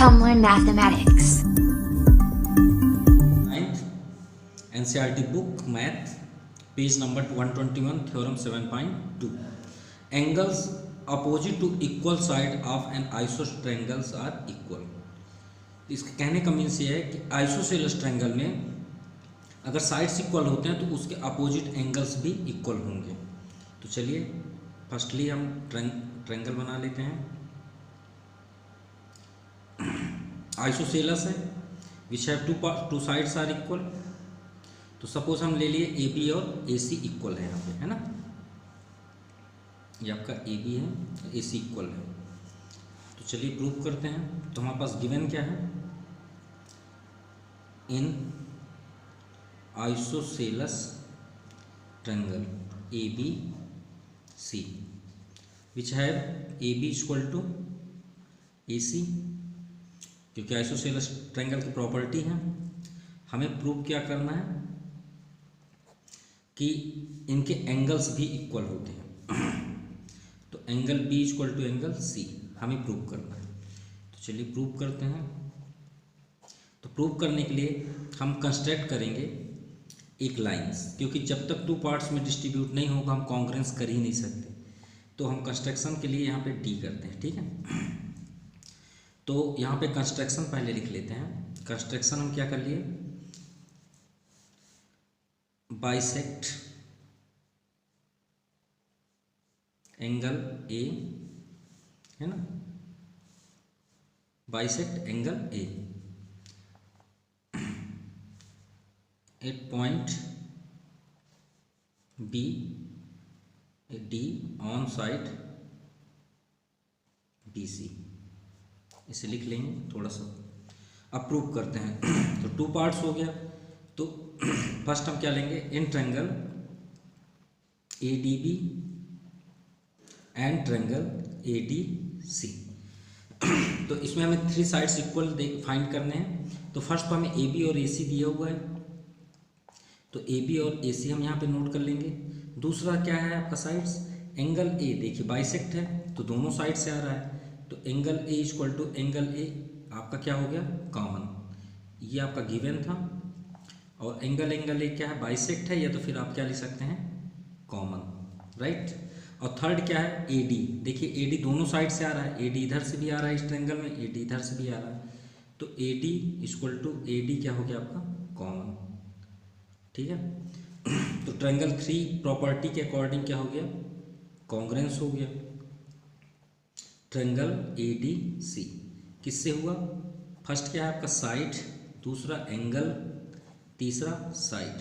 Come learn mathematics. Ninth NCERT book Math, page number 121, theorem 7.2. Angles opposite to equal side of an isosceles are equal. इसके कहने का means ये है कि isosceles triangle में अगर साइड्स इक्वल होते हैं तो उसके अपोजिट एंगल्स भी इक्वल होंगे। तो चलिए फर्स्टली हम ट्रायंगल बना लेते हैं। आइसोसेलस है which have two sides are equal. तो सपोज हम ले लिए ए बी और ए सी इक्वल है यहाँ पे, है ना। ये आपका ए बी है, ए सी इक्वल है। तो चलिए प्रूव करते हैं। तो हमारे पास गिवन क्या है, in isosceles triangle A B C which have A B equal to A C, क्योंकि आइसोसेलस ट्रायंगल की प्रॉपर्टी है। हमें प्रूव क्या करना है कि इनके एंगल्स भी इक्वल होते हैं। तो angle B equal to angle C हमें प्रूव करना है। तो चलिए प्रूव करते हैं। तो प्रूव करने के लिए हम कंस्ट्रक्ट करेंगे एक लाइंस, क्योंकि जब तक टू पार्ट्स में डिस्ट्रीब्यूट नहीं होगा हम कॉन्ग्रेंस कर ही नहीं सकते। तो हम कंस्ट्रक्शन के लिए यहाँ पे डी करते हैं, ठीक है। तो यहाँ पे कंस्ट्रक्शन पहले लिख लेते हैं। कंस्ट्रक्शन हम क्या कर लिए, बाइसेक्ट एंगल ए, है ना, bisect angle A at point B D on side B C, इसे लिख लेंगे थोड़ा सा। अब प्रूव करते हैं। तो टू पार्ट्स हो गया। तो फर्स्ट हम क्या लेंगे, in triangle A D B and triangle A D C. तो इसमें हमें थ्री साइड्स इक्वल फाइंड करने हैं। तो फर्स्ट तो हमें ए बी और ए सी दिया हुआ है, तो ए बी और ए सी हम यहाँ पे नोट कर लेंगे। दूसरा क्या है आपका साइड्स, एंगल ए, देखिए बाइसेक्ट है तो दोनों साइड से आ रहा है। तो angle A equal to angle A आपका क्या हो गया, कॉमन। ये आपका गिवन था। और एंगल ए क्या है, बाइसेक्ट है, या तो फिर आप क्या लिख सकते हैं, कॉमन, राइट। और थर्ड क्या है, ए डी। देखिए ए डी दोनों साइड से आ रहा है, ए डी इधर से भी आ रहा है इस ट्रायंगल में, ए डी इधर से भी आ रहा है। तो A D equal to A D क्या हो गया आपका, कॉमन, ठीक है। तो ट्रायंगल थ्री प्रॉपर्टी के अकॉर्डिंग क्या हो गया, कॉन्ग्रेंस हो गया। ट्रायंगल ए डी सी किससे हुआ, फर्स्ट क्या है आपका साइड, दूसरा एंगल, तीसरा साइड।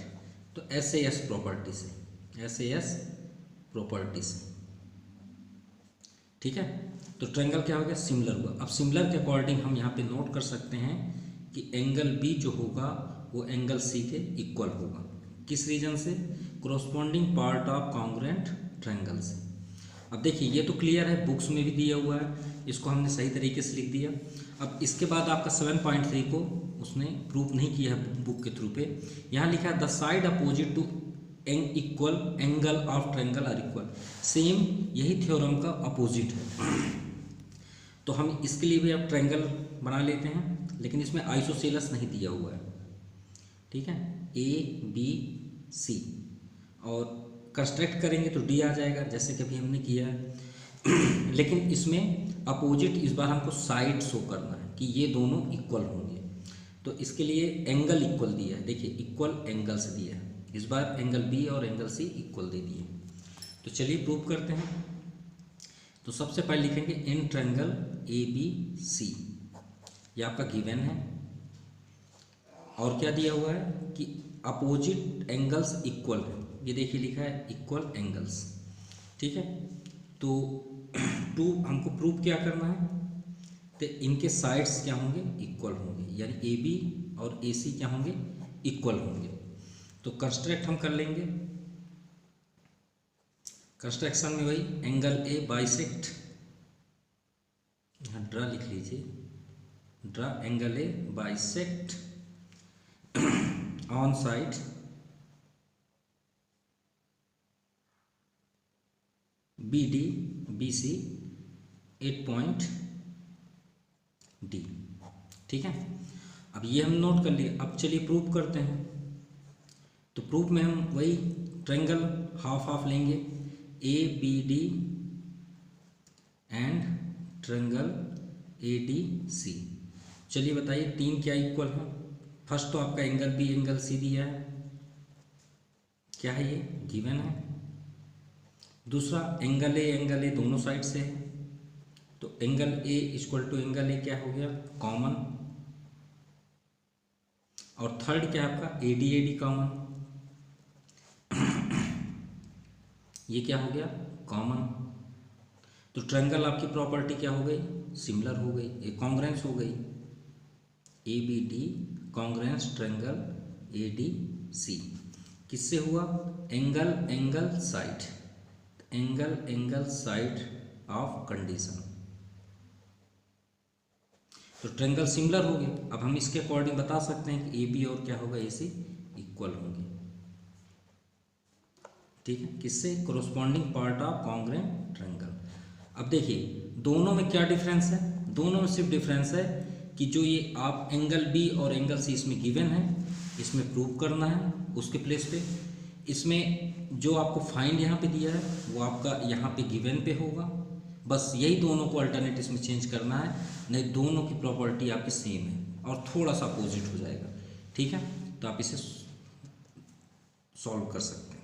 तो एस ए एस प्रॉपर्टी से, एस ए एस प्रॉपर्टी से, ठीक है। तो ट्रायंगल क्या हो गया, सिमिलर हुआ। अब सिमिलर के अकॉर्डिंग हम यहाँ पे नोट कर सकते हैं कि एंगल बी जो होगा वो एंगल सी के इक्वल होगा। किस रीजन से, corresponding part of congruent triangle से। अब देखिए ये तो क्लियर है, बुक्स में भी दिया हुआ है, इसको हमने सही तरीके से लिख दिया। अब इसके बाद आपका 7.3 को उसने प्रूव नहीं किया है बुक के थ्रू पे। यहाँ लिखा है the side opposite to equal angle of triangle are equal. Same यही थ्योरम का अपोजिट है। तो हम इसके लिए भी अब ट्रायंगल बना लेते हैं, लेकिन इसमें आइसोसेलस नहीं दिया हुआ है, ठीक है। ए बी सी और कंस्ट्रक्ट करेंगे तो डी आ जाएगा, जैसे कि अभी हमने किया है। लेकिन इसमें अपोजिट इस बार हमको साइड शो करना है कि ये दोनों इक्वल होंगे। तो इसके लिए एंगल इक्वल दिया है, देखिए इक्वल एंगल्स दिया है। इस बार एंगल बी और एंगल सी इक्वल दे दिए। तो चलिए प्रूव करते हैं। तो सबसे पहले लिखेंगे इन ट्रायंगल ए बी सी, ये आपका गिवन है। और क्या दिया हुआ है कि अपोजिट एंगल्स इक्वल है, ये देखिए लिखा है इक्वल एंगल्स, ठीक है। तो टू हमको प्रूव क्या करना है, तो इनके साइड्स क्या होंगे, इक्वल होंगे, यानी ए बी और ए सी क्या होंगे, इक्वल होंगे। तो कंस्ट्रक्ट हम कर लेंगे। कंस्ट्रक्शन में वही एंगल ए बाइसेक्ट, यहाँ ड्रा लिख लीजिए, draw angle A bisect on side B D B C at point D. ठीक है, अब ये हम नोट कर लिए। अब चलिए प्रूफ करते हैं। तो प्रूफ में हम वही ट्रायंगल हाफ हाफ लेंगे, A B D and triangle A D C. चलिए बताइए तीन क्या इक्वल है। फर्स्ट तो आपका एंगल बी एंगल सी दिया है, क्या है ये गिवन है। दूसरा एंगल ए दोनों साइड से है, तो angle A equal to angle A क्या हो गया कॉमन। और थर्ड क्या है आपका ए डी कॉमन, ये क्या हो गया कॉमन। तो ट्रायंगल आपकी प्रॉपर्टी क्या हो गई सिमिलर हो गई, ये कॉन्ग्रेंस हो गई। A B D congruence triangle A D C किससे हुआ, angle side, angle side of condition. तो ट्रायंगल सिमिलर हो गए। अब हम इसके अकॉर्डिंग बता सकते हैं कि ए बी और क्या होगा ए सी इक्वल होंगे। ठीक है, किससे corresponding part of congruent triangle. अब देखिए दोनों में क्या डिफरेंस है, दोनों में सिर्फ डिफरेंस है कि जो ये आप एंगल बी और एंगल सी इसमें गिवन है, इसमें प्रूव करना है उसके प्लेस पे। इसमें जो आपको फाइंड यहाँ पे दिया है वो आपका यहाँ पे गिवन पे होगा। बस यही दोनों को अल्टरनेट इसमें चेंज करना है, नहीं दोनों की प्रॉपर्टी आपकी सेम है और थोड़ा सा अपोजिट हो जाएगा। ठीक है, तो आप इसे सॉल्व कर सकते हैं।